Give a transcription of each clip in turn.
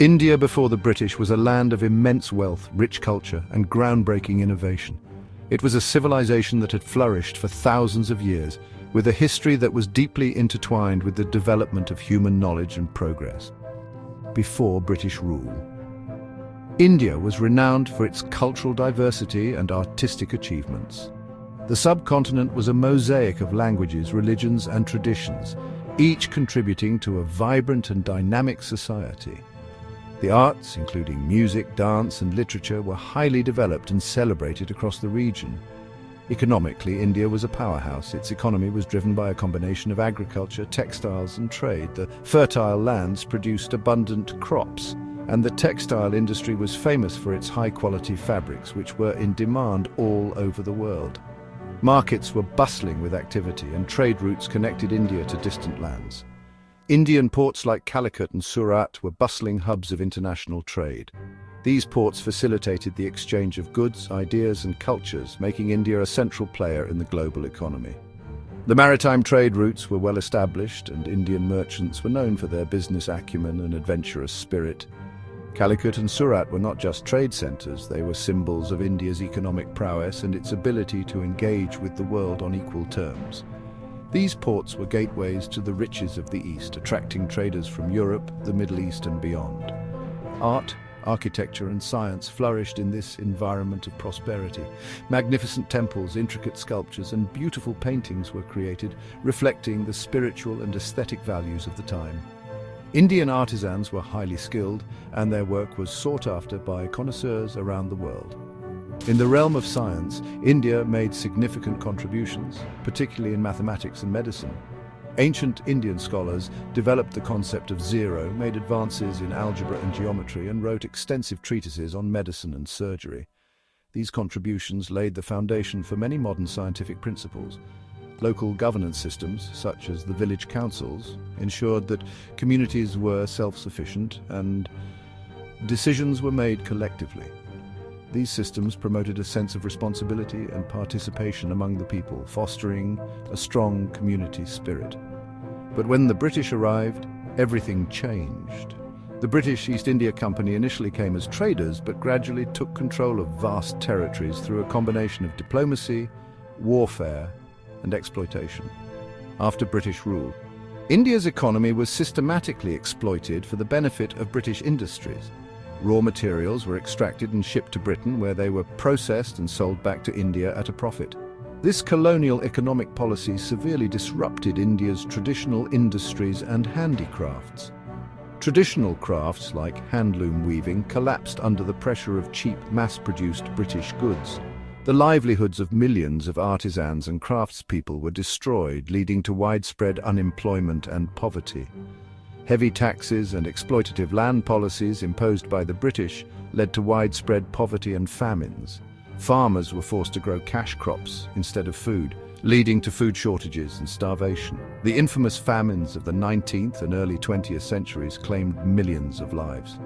India before the British was a land of immense wealth, rich culture, and groundbreaking innovation. It was a civilization that had flourished for thousands of years, with a history that was deeply intertwined with the development of human knowledge and progress. Before British rule, India was renowned for its cultural diversity and artistic achievements. The subcontinent was a mosaic of languages, religions, and traditions, each contributing to a vibrant and dynamic society. The arts, including music, dance, and literature, were highly developed and celebrated across the region. Economically, India was a powerhouse. Its economy was driven by a combination of agriculture, textiles, and trade. The fertile lands produced abundant crops, and the textile industry was famous for its high-quality fabrics, which were in demand all over the world. Markets were bustling with activity, and trade routes connected India to distant lands. Indian ports like Calicut and Surat were bustling hubs of international trade. These ports facilitated the exchange of goods, ideas, and cultures, making India a central player in the global economy. The maritime trade routes were well established, and Indian merchants were known for their business acumen and adventurous spirit. Calicut and Surat were not just trade centers, they were symbols of India's economic prowess and its ability to engage with the world on equal terms. These ports were gateways to the riches of the East, attracting traders from Europe, the Middle East, and beyond. Art, architecture, and science flourished in this environment of prosperity. Magnificent temples, intricate sculptures, and beautiful paintings were created, reflecting the spiritual and aesthetic values of the time. Indian artisans were highly skilled, and their work was sought after by connoisseurs around the world. In the realm of science, India made significant contributions, particularly in mathematics and medicine. Ancient Indian scholars developed the concept of zero, made advances in algebra and geometry, and wrote extensive treatises on medicine and surgery. These contributions laid the foundation for many modern scientific principles. Local governance systems, such as the village councils, ensured that communities were self-sufficient and decisions were made collectively. These systems promoted a sense of responsibility and participation among the people, fostering a strong community spirit. But when the British arrived, everything changed. The British East India Company initially came as traders, but gradually took control of vast territories through a combination of diplomacy, warfare, and exploitation. After British rule, India's economy was systematically exploited for the benefit of British industries. Raw materials were extracted and shipped to Britain, where they were processed and sold back to India at a profit. This colonial economic policy severely disrupted India's traditional industries and handicrafts. Traditional crafts like handloom weaving collapsed under the pressure of cheap, mass-produced British goods. The livelihoods of millions of artisans and craftspeople were destroyed, leading to widespread unemployment and poverty. Heavy taxes and exploitative land policies imposed by the British led to widespread poverty and famines. Farmers were forced to grow cash crops instead of food, leading to food shortages and starvation. The infamous famines of the 19th and early 20th centuries claimed millions of lives.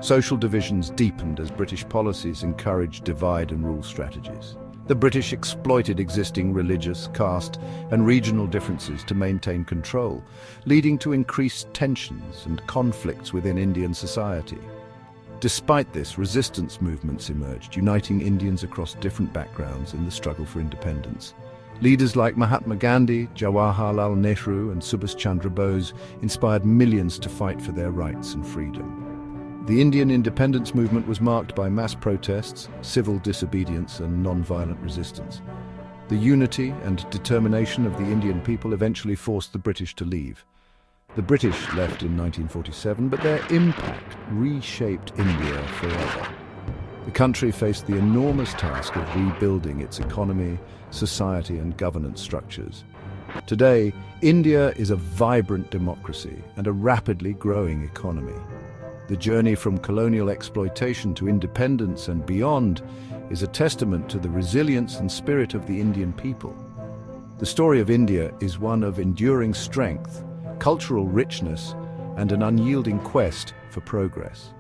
Social divisions deepened as British policies encouraged divide-and-rule strategies. The British exploited existing religious, caste, and regional differences to maintain control, leading to increased tensions and conflicts within Indian society. Despite this, resistance movements emerged, uniting Indians across different backgrounds in the struggle for independence. Leaders like Mahatma Gandhi, Jawaharlal Nehru, and Subhas Chandra Bose inspired millions to fight for their rights and freedom. The Indian independence movement was marked by mass protests, civil disobedience, and non-violent resistance. The unity and determination of the Indian people eventually forced the British to leave. The British left in 1947, but their impact reshaped India forever. The country faced the enormous task of rebuilding its economy, society, and governance structures. Today, India is a vibrant democracy and a rapidly growing economy. The journey from colonial exploitation to independence and beyond is a testament to the resilience and spirit of the Indian people. The story of India is one of enduring strength, cultural richness, and an unyielding quest for progress.